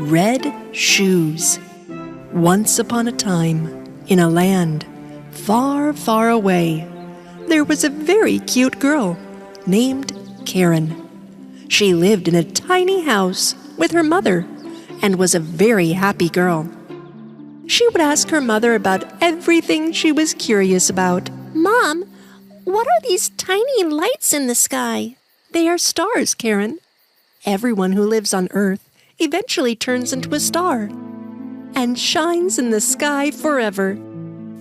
Red shoes. Once upon a time, in a land far, far away, there was a very cute girl named Karen. She lived in a tiny house with her mother and was a very happy girl. She would ask her mother about everything she was curious about. Mom, what are these tiny lights in the sky? They are stars, Karen. Everyone who lives on Earth eventually turns into a star and shines in the sky forever.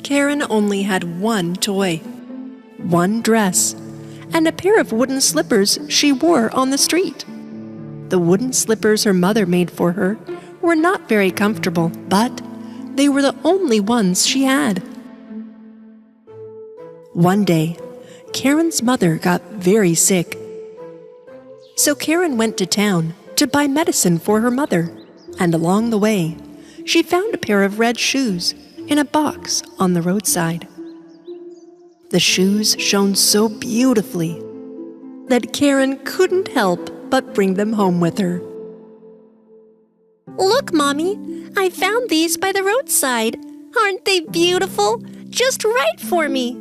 Karen only had one toy, one dress, and a pair of wooden slippers she wore on the street. The wooden slippers her mother made for her were not very comfortable, but they were the only ones she had. One day, Karen's mother got very sick. So Karen went to town to buy medicine for her mother, and along the way, she found a pair of red shoes in a box on the roadside. The shoes shone so beautifully that Karen couldn't help but bring them home with her. Look, Mommy, I found these by the roadside. Aren't they beautiful? Just right for me.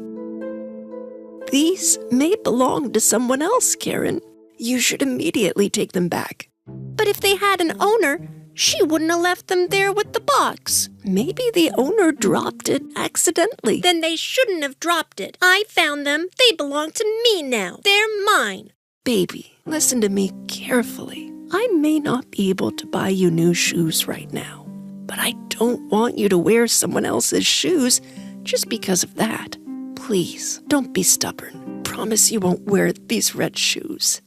These may belong to someone else, Karen. You should immediately take them back. But if they had an owner, she wouldn't have left them there with the box. Maybe the owner dropped it accidentally. Then they shouldn't have dropped it. I found them. They belong to me now. They're mine. Baby, listen to me carefully. I may not be able to buy you new shoes right now, but I don't want you to wear someone else's shoes just because of that. Please, don't be stubborn. Promise you won't wear these red shoes.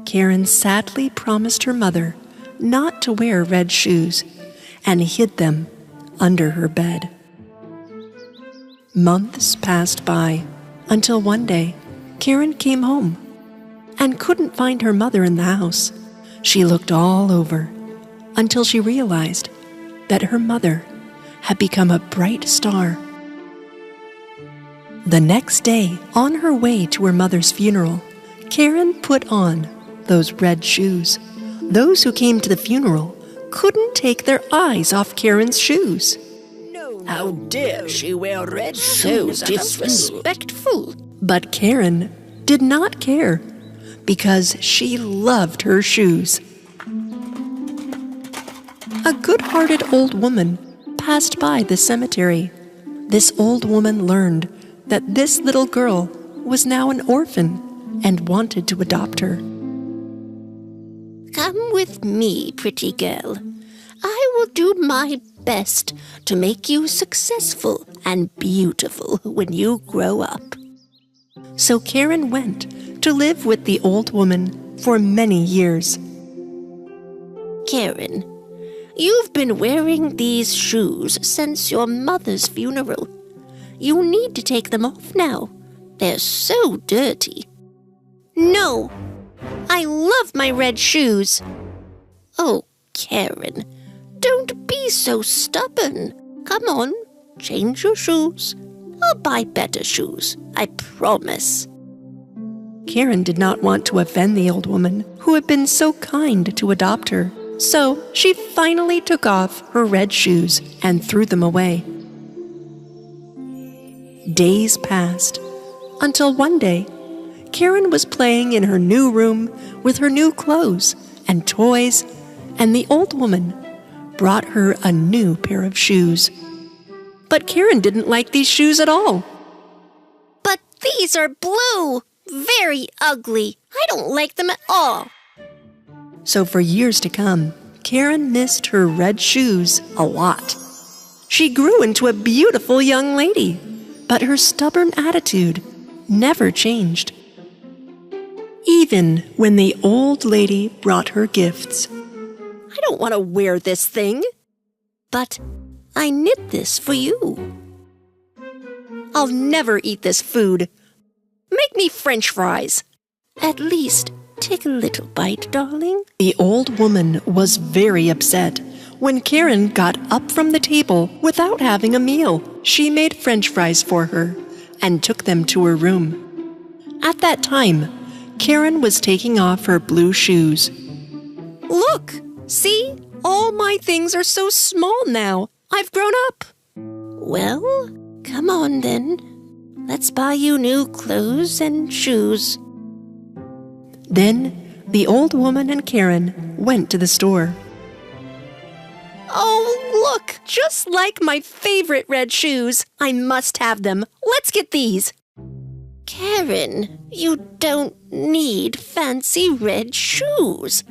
Karen sadly promised her mother not to wear red shoes and hid them under her bed. Months passed by until one day Karen came home and couldn't find her mother in the house. She looked all over until she realized that her mother had become a bright star. The next day, on her way to her mother's funeral, Karen put on those red shoes. Those who came to the funeral couldn't take their eyes off Karen's shoes. How dare she wear red shoes? So disrespectful. But Karen did not care because she loved her shoes. A good-hearted old woman passed by the cemetery. This old woman learned that this little girl was now an orphan and wanted to adopt her. Come with me, pretty girl. I will do my best to make you successful and beautiful when you grow up. So Karen went to live with the old woman for many years. Karen, you've been wearing these shoes since your mother's funeral. You need to take them off now. They're so dirty. No, I love my red shoes. Oh, Karen, don't be so stubborn. Come on, change your shoes. I'll buy better shoes, I promise. Karen did not want to offend the old woman who had been so kind to adopt her. So she finally took off her red shoes and threw them away. Days passed until one day, Karen was playing in her new room with her new clothes and toys, and the old woman brought her a new pair of shoes. But Karen didn't like these shoes at all. But these are blue. Very ugly. I don't like them at all. So for years to come, Karen missed her red shoes a lot. She grew into a beautiful young lady, but her stubborn attitude never changed. Even when the old lady brought her gifts. I don't want to wear this thing, but I knit this for you. I'll never eat this food. Make me French fries. At least take a little bite, darling. The old woman was very upset when Karen got up from the table without having a meal. She made French fries for her and took them to her room. At that time, Karen was taking off her blue shoes. Look, see? All my things are so small now. I've grown up. Well, come on then. Let's buy you new clothes and shoes. Then the old woman and Karen went to the store. Oh, look! Just like my favorite red shoes. I must have them. Let's get these. Karen, you don't need fancy red shoes.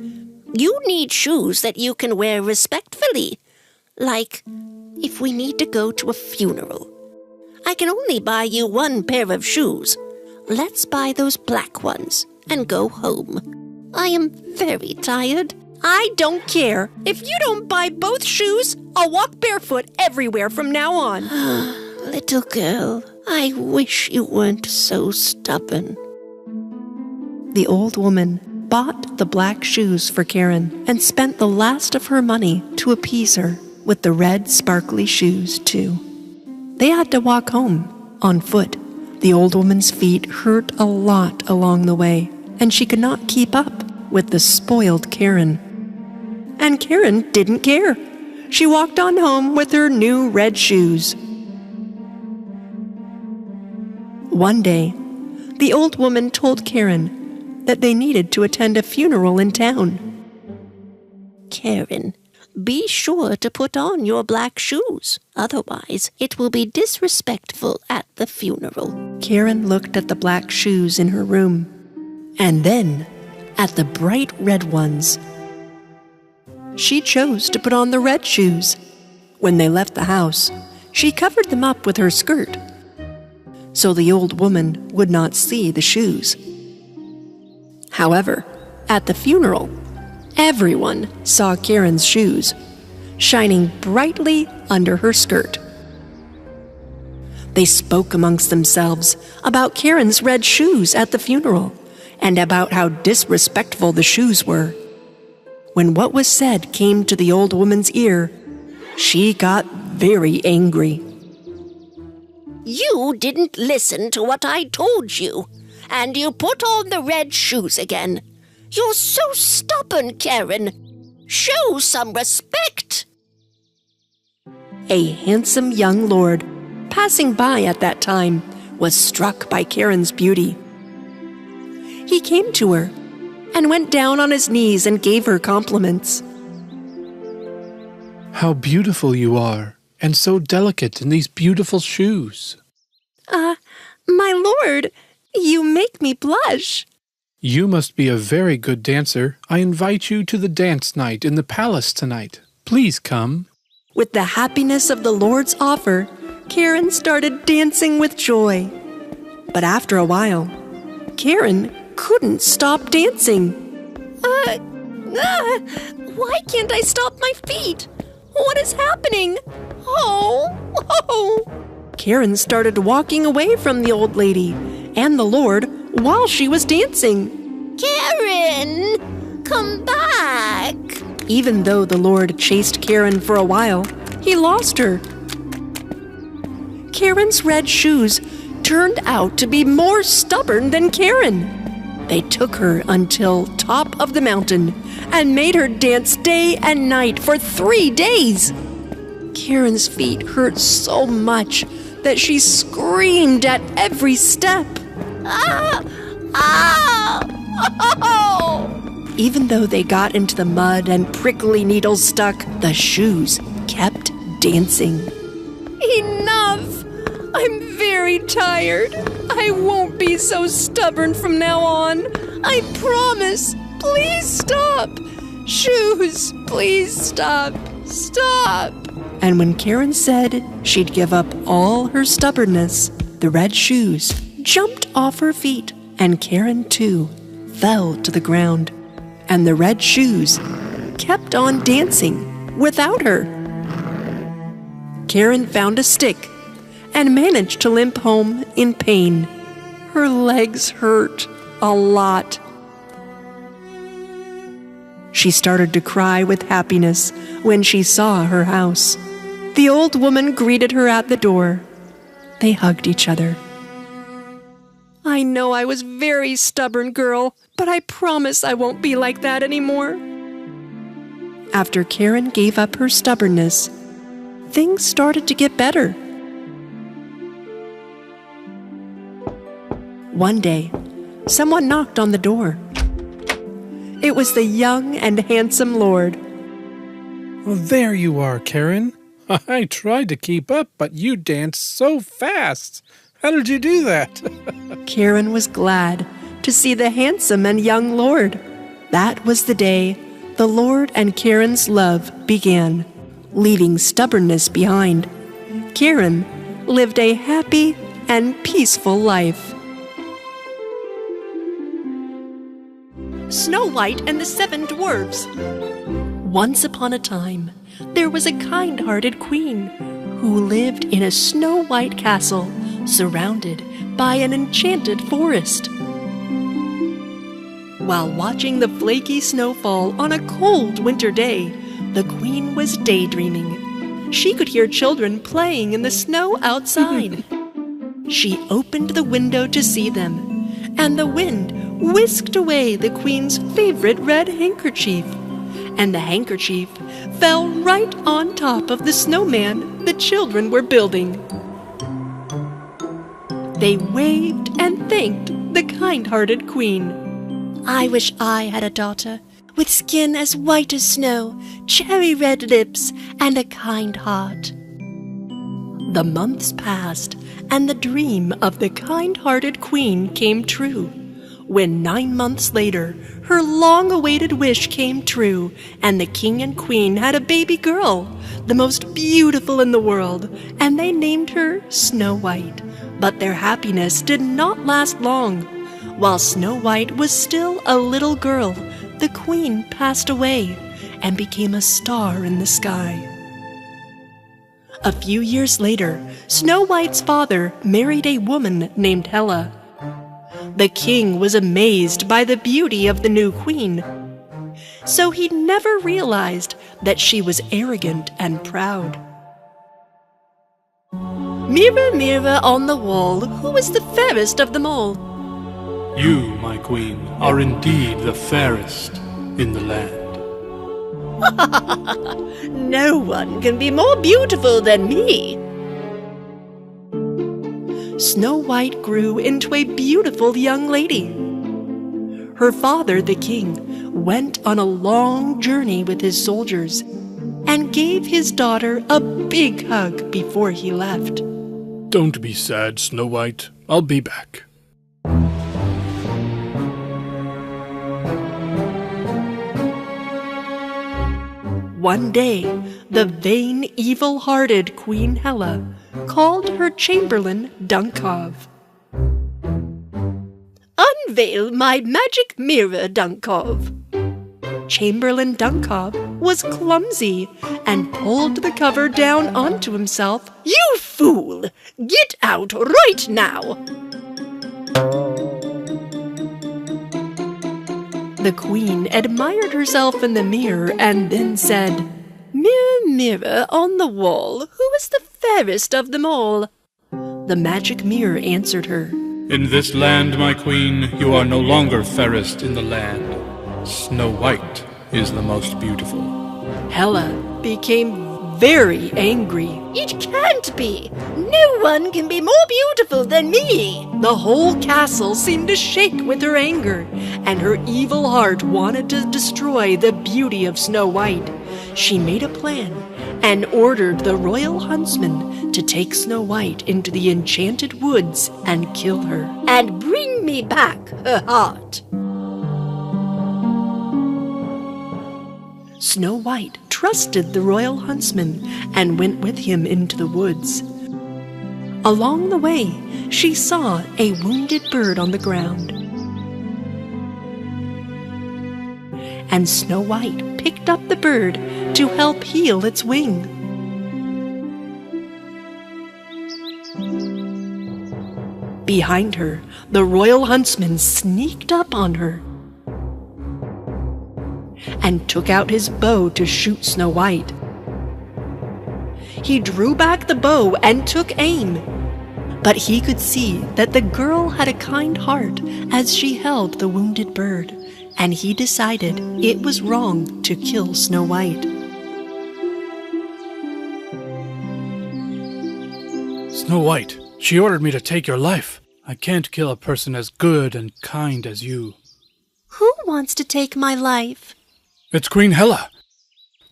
You need shoes that you can wear respectfully. Like, if we need to go to a funeral. I can only buy you one pair of shoes. Let's buy those black ones and go home. I am very tired. I don't care. If you don't buy both shoes, I'll walk barefoot everywhere from now on. Little girl, I wish you weren't so stubborn. The old woman bought the black shoes for Karen and spent the last of her money to appease her with the red sparkly shoes, too. They had to walk home on foot. The old woman's feet hurt a lot along the way, and she could not keep up with the spoiled Karen. And Karen didn't care. She walked on home with her new red shoes. One day, the old woman told Karen that they needed to attend a funeral in town. Karen, be sure to put on your black shoes. Otherwise, it will be disrespectful at the funeral. Karen looked at the black shoes in her room, and then at the bright red ones. She chose to put on the red shoes. When they left the house, she covered them up with her skirt, so the old woman would not see the shoes. However, at the funeral, everyone saw Karen's shoes, shining brightly under her skirt. They spoke amongst themselves about Karen's red shoes at the funeral, and about how disrespectful the shoes were. When what was said came to the old woman's ear, she got very angry. You didn't listen to what I told you, and you put on the red shoes again. You're so stubborn, Karen. Show some respect. A handsome young lord passing by at that time was struck by Karen's beauty. He came to her and went down on his knees and gave her compliments. How beautiful you are, and so delicate in these beautiful shoes. My lord, you make me blush. You must be a very good dancer. I invite you to the dance night in the palace tonight. Please come. With the happiness of the Lord's offer, Karen started dancing with joy. But after a while, Karen couldn't stop dancing. Why can't I stop my feet? What is happening? Oh! Karen started walking away from the old lady and the Lord while she was dancing. Karen, come back. Even though the Lord chased Karen for a while, he lost her. Karen's red shoes turned out to be more stubborn than Karen. They took her until top of the mountain and made her dance day and night for 3 days. Karen's feet hurt so much that she screamed at every step. Oh! Even though they got into the mud and prickly needles stuck, the shoes kept dancing. Enough! I'm very tired. I won't be so stubborn from now on. I promise. Please stop. Shoes, please stop. Stop. And when Karen said she'd give up all her stubbornness, the red shoes jumped off her feet, and Karen, too, fell to the ground. And the red shoes kept on dancing without her. Karen found a stick and managed to limp home in pain. Her legs hurt a lot. She started to cry with happiness when she saw her house. The old woman greeted her at the door. They hugged each other. I know I was very stubborn, girl, but I promise I won't be like that anymore. After Karen gave up her stubbornness, things started to get better. One day, someone knocked on the door. It was the young and handsome Lord. Well, there you are, Karen. I tried to keep up, but you danced so fast. How did you do that? Karen was glad to see the handsome and young Lord. That was the day the Lord and Karen's love began, leaving stubbornness behind. Karen lived a happy and peaceful life. Snow White and the Seven Dwarfs. Once upon a time, there was a kind-hearted queen who lived in a snow-white castle surrounded by an enchanted forest. While watching the flaky snowfall on a cold winter day, the queen was daydreaming. She could hear children playing in the snow outside. She opened the window to see them, and the wind whisked away the queen's favorite red handkerchief, and the handkerchief fell right on top of the snowman the children were building. They waved and thanked the kind-hearted queen. I wish I had a daughter with skin as white as snow, cherry red lips, and a kind heart. The months passed, and the dream of the kind-hearted queen came true. When 9 months later, her long-awaited wish came true, and the king and queen had a baby girl, the most beautiful in the world, and they named her Snow White. But their happiness did not last long. While Snow White was still a little girl, the queen passed away and became a star in the sky. A few years later, Snow White's father married a woman named Hela. The king was amazed by the beauty of the new queen, so he never realized that she was arrogant and proud. Mirror, mirror on the wall, who is the fairest of them all? You, my queen, are indeed the fairest in the land. No one can be more beautiful than me. Snow White grew into a beautiful young lady. Her father, the king, went on a long journey with his soldiers and gave his daughter a big hug before he left. Don't be sad, Snow White. I'll be back. One day, the vain, evil-hearted Queen Hela called her chamberlain Dunkov. Unveil my magic mirror, Dunkov. Chamberlain Dunkov was clumsy and pulled the cover down onto himself. You fool! Get out right now! The queen admired herself in the mirror and then said, Mirror, mirror on the wall, who is the fairest of them all? The magic mirror answered her, In this land, my queen, you are no longer fairest in the land. Snow White is the most beautiful. Hela became very angry. It can't be! No one can be more beautiful than me! The whole castle seemed to shake with her anger, and her evil heart wanted to destroy the beauty of Snow White. She made a plan and ordered the royal huntsman to take Snow White into the enchanted woods and kill her. And bring me back her heart. Snow White trusted the royal huntsman and went with him into the woods. Along the way, she saw a wounded bird on the ground. And Snow White picked up the bird to help heal its wing. Behind her, the royal huntsman sneaked up on her and took out his bow to shoot Snow White. He drew back the bow and took aim, but he could see that the girl had a kind heart as she held the wounded bird, and he decided it was wrong to kill Snow White. Snow White, she ordered me to take your life. I can't kill a person as good and kind as you. Who wants to take my life? It's Queen Hela.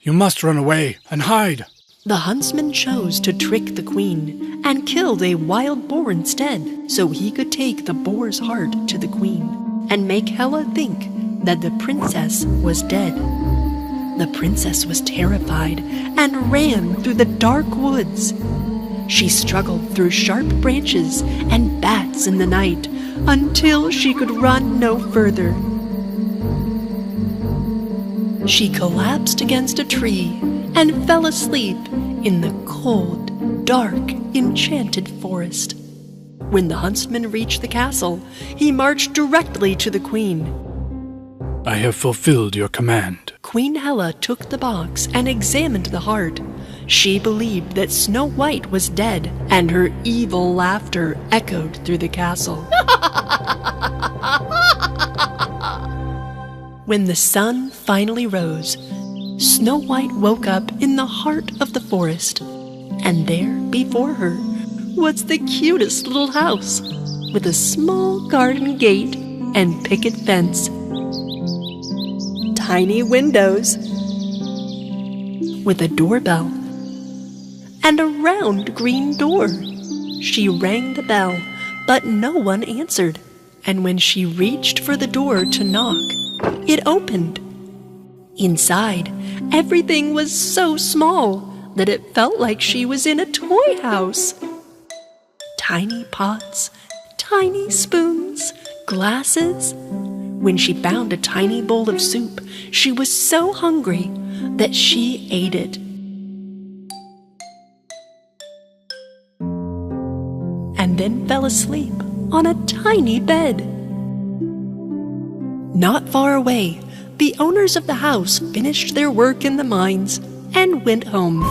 You must run away and hide. The huntsman chose to trick the queen and killed a wild boar instead, so he could take the boar's heart to the queen and make Hela think that the princess was dead. The princess was terrified and ran through the dark woods. She struggled through sharp branches and bats in the night until she could run no further. She collapsed against a tree and fell asleep in the cold, dark, enchanted forest. When the huntsman reached the castle, he marched directly to the queen. I have fulfilled your command. Queen Hela took the box and examined the heart. She believed that Snow White was dead, and her evil laughter echoed through the castle. When the sun finally rose, Snow White woke up in the heart of the forest, and there before her was the cutest little house with a small garden gate and picket fence, tiny windows with a doorbell, and a round green door. She rang the bell, but no one answered, and when she reached for the door to knock, it opened. Inside, everything was so small that it felt like she was in a toy house. Tiny pots, tiny spoons, glasses. When she found a tiny bowl of soup, she was so hungry that she ate it. And then fell asleep on a tiny bed. Not far away, the owners of the house finished their work in the mines and went home.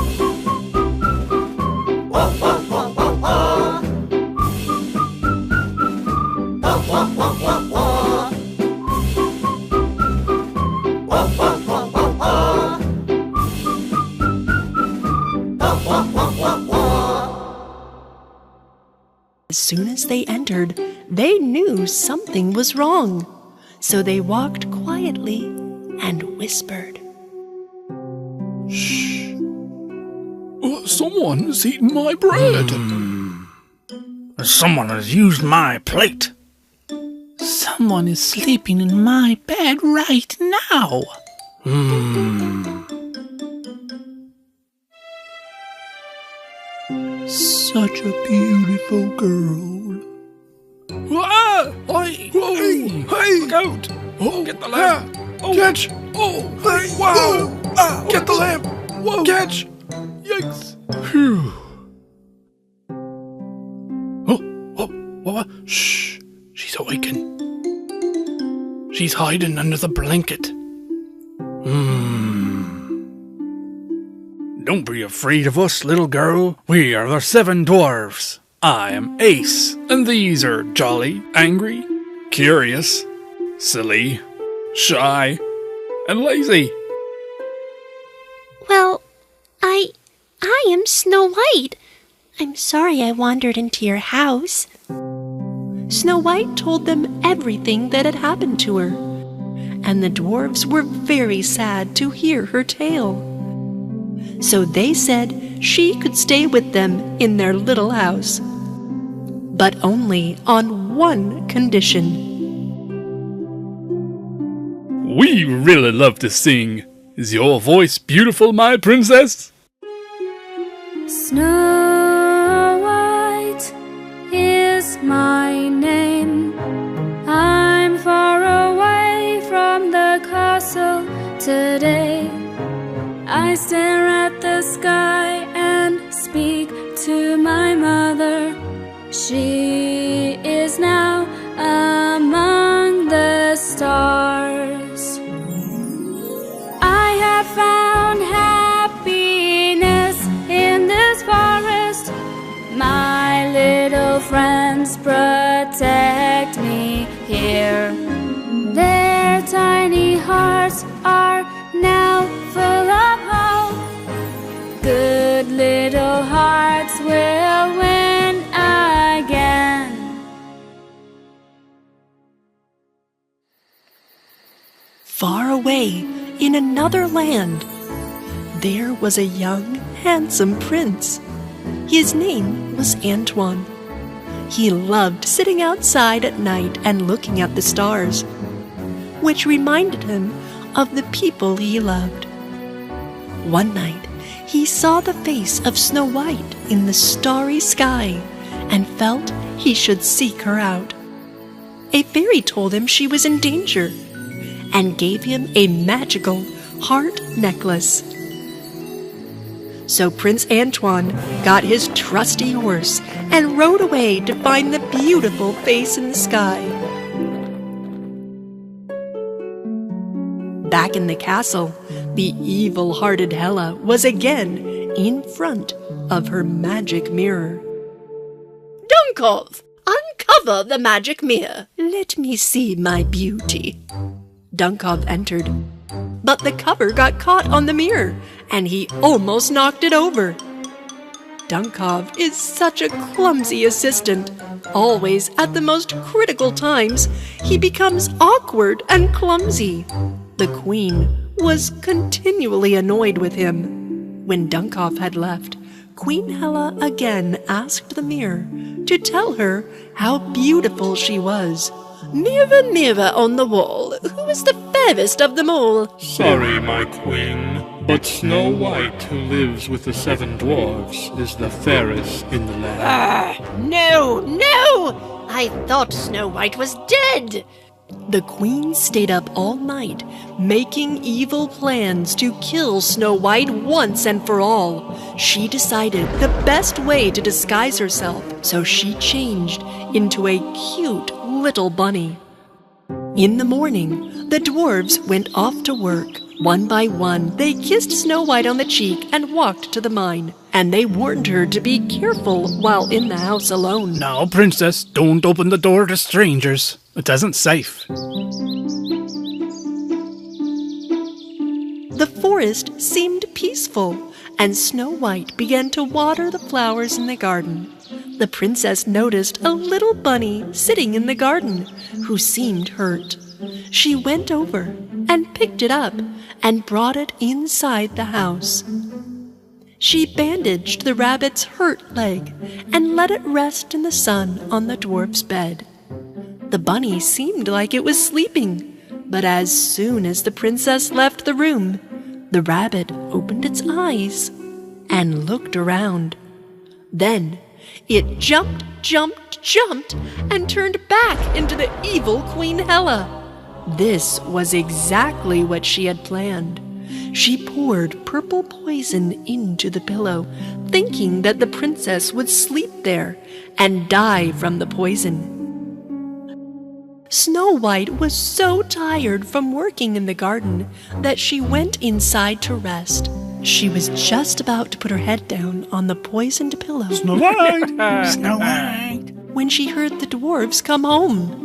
As soon as they entered, they knew something was wrong. So they walked quietly and whispered. Shh. Someone's eaten my bread. Someone has used my plate. Someone is sleeping in my bed right now. Such a beautiful girl. Ah! Hey! Look out! Get the lamp! Catch! Hey! Wow! Get the lamp! Catch! Yikes! Phew! What? Shh! She's awakened. She's hiding under the blanket. Don't be afraid of us, little girl. We are the 7 dwarfs. I am Ace, And these are jolly, angry, curious, silly, shy, and lazy. Well, I am Snow White. I'm sorry I wandered into your house. Snow White told them everything that had happened to her, and the dwarves were very sad to hear her tale. So they said she could stay with them in their little house, but only on one condition. We really love to sing. Is your voice beautiful, my princess? Snow White is my name. I'm far away from the castle today. I stare at the sky and speak to my mother. She is now among the stars. I have found happiness in this forest. My little friends protect me here. Their tiny will win again. Far away in another land, there was a young, handsome prince. His name was Antoine. He loved sitting outside at night and looking at the stars, which reminded him of the people he loved. One night, he saw the face of Snow White in the starry sky and felt he should seek her out. A fairy told him she was in danger and gave him a magical heart necklace. So Prince Antoine got his trusty horse and rode away to find the beautiful face in the sky. Back in the castle, the evil-hearted Hela was again in front of her magic mirror. Dunkov, uncover the magic mirror. "Let me see my beauty." Dunkov entered, but the cover got caught on the mirror, and he almost knocked it over. Dunkov is such a clumsy assistant. Always at the most critical times, he becomes awkward and clumsy. The queen was continually annoyed with him. When Dunkov had left, Queen Hela again asked the mirror to tell her how beautiful she was. Mirror, mirror on the wall, who is the fairest of them all? Sorry, my queen, but Snow White, who lives with the 7 dwarfs, is the fairest in the land. No, no! I thought Snow White was dead. The queen stayed up all night, making evil plans to kill Snow White once and for all. She decided the best way to disguise herself, so she changed into a cute little bunny. In the morning, the dwarves went off to work. One by one, they kissed Snow White on the cheek and walked to the mine. And they warned her to be careful while in the house alone. Now, princess, don't open the door to strangers. It isn't safe. The forest seemed peaceful, and Snow White began to water the flowers in the garden. The princess noticed a little bunny sitting in the garden who seemed hurt. She went over and picked it up and brought it inside the house. She bandaged the rabbit's hurt leg and let it rest in the sun on the dwarf's bed. The bunny seemed like it was sleeping, but as soon as the princess left the room, the rabbit opened its eyes and looked around. Then it jumped, and turned back into the evil Queen Hela. This was exactly what she had planned. She poured purple poison into the pillow, thinking that the princess would sleep there and die from the poison. Snow White was so tired from working in the garden that she went inside to rest. She was just about to put her head down on the poisoned pillow. Snow White! Snow White! When she heard the dwarves come home.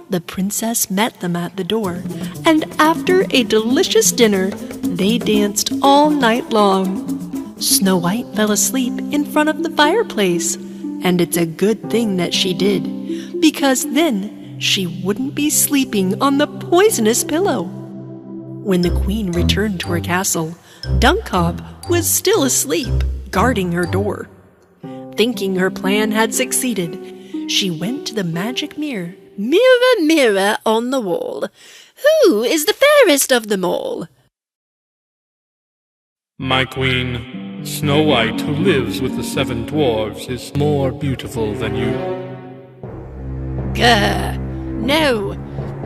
The princess met them at the door, and after a delicious dinner, they danced all night long. Snow White fell asleep in front of the fireplace, and it's a good thing that she did, because then she wouldn't be sleeping on the poisonous pillow. When the queen returned to her castle, Dunkov was still asleep, guarding her door. Thinking her plan had succeeded, she went to the magic mirror. Mirror, mirror on the wall, who is the fairest of them all? My queen, Snow White, who lives with the 7 dwarfs, is more beautiful than you. Grr! No!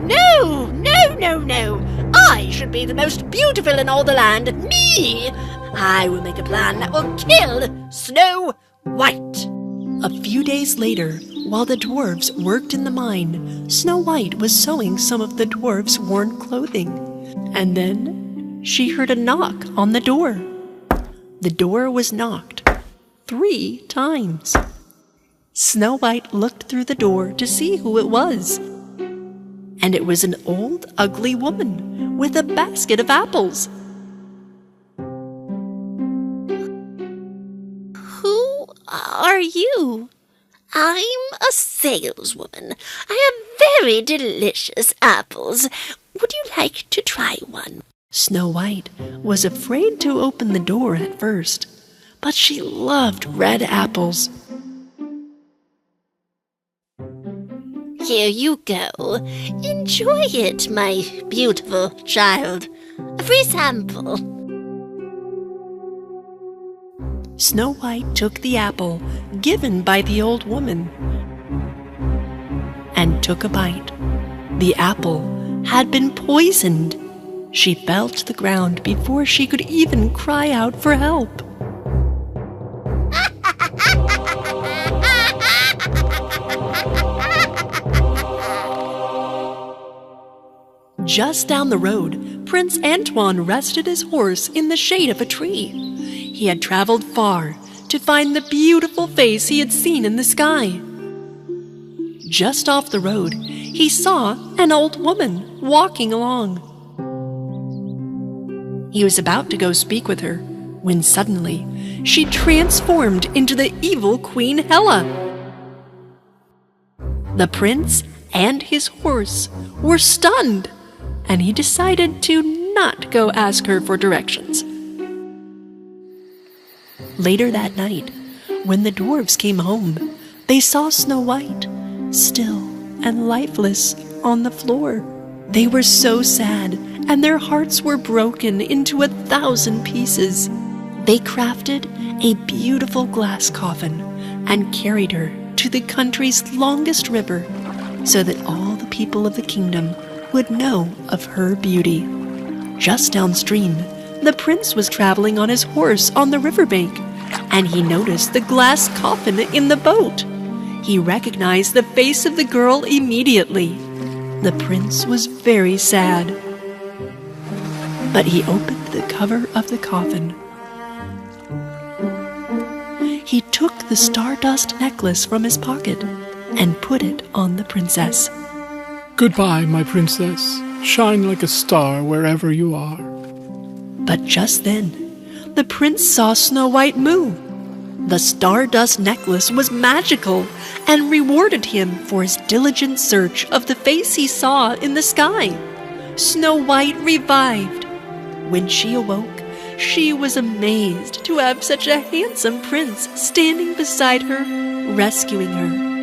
No! No! No! No! I should be the most beautiful in all the land. Me! I will make a plan that will kill Snow White. A few days later, while the dwarves worked in the mine, Snow White was sewing some of the dwarves' worn clothing. And then she heard a knock on the door. The door was knocked 3 times. Snow White looked through the door to see who it was. And it was an old, ugly woman with a basket of apples. Who are you? I'm a saleswoman. I have very delicious apples. Would you like to try one? Snow White was afraid to open the door at first, but she loved red apples. Here you go. Enjoy it, my beautiful child. A free sample. Snow White took the apple given by the old woman and took a bite. The apple had been poisoned. She fell to the ground before she could even cry out for help. Just down the road, Prince Antoine rested his horse in the shade of a tree. He had traveled far to find the beautiful face he had seen in the sky. Just off the road, he saw an old woman walking along. He was about to go speak with her when suddenly she transformed into the evil Queen Hela. The prince and his horse were stunned, and he decided to not go ask her for directions. Later that night, when the dwarves came home, they saw Snow White, still and lifeless, on the floor. They were so sad, and their hearts were broken into 1,000 pieces. They crafted a beautiful glass coffin and carried her to the country's longest river so that all the people of the kingdom would know of her beauty. Just downstream, the prince was traveling on his horse on the riverbank, and he noticed the glass coffin in the boat. He recognized the face of the girl immediately. The prince was very sad, but he opened the cover of the coffin. He took the stardust necklace from his pocket and put it on the princess. Goodbye, my princess. Shine like a star wherever you are. But just then, the prince saw Snow White move. The stardust necklace was magical and rewarded him for his diligent search of the face he saw in the sky. Snow White revived. When she awoke, she was amazed to have such a handsome prince standing beside her, rescuing her.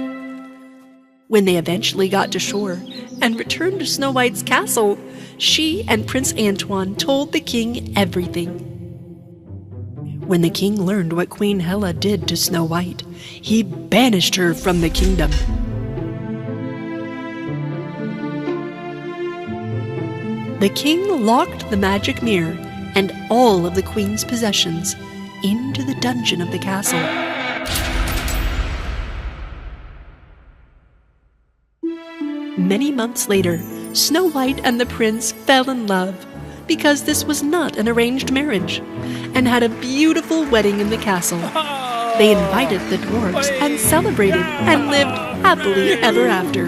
When they eventually got to shore and returned to Snow White's castle, she and Prince Antoine told the king everything. When the king learned what Queen Hela did to Snow White, he banished her from the kingdom. The king locked the magic mirror and all of the queen's possessions into the dungeon of the castle. Many months later, Snow White and the prince fell in love because this was not an arranged marriage, and had a beautiful wedding in the castle. They invited the dwarves and celebrated and lived happily ever after.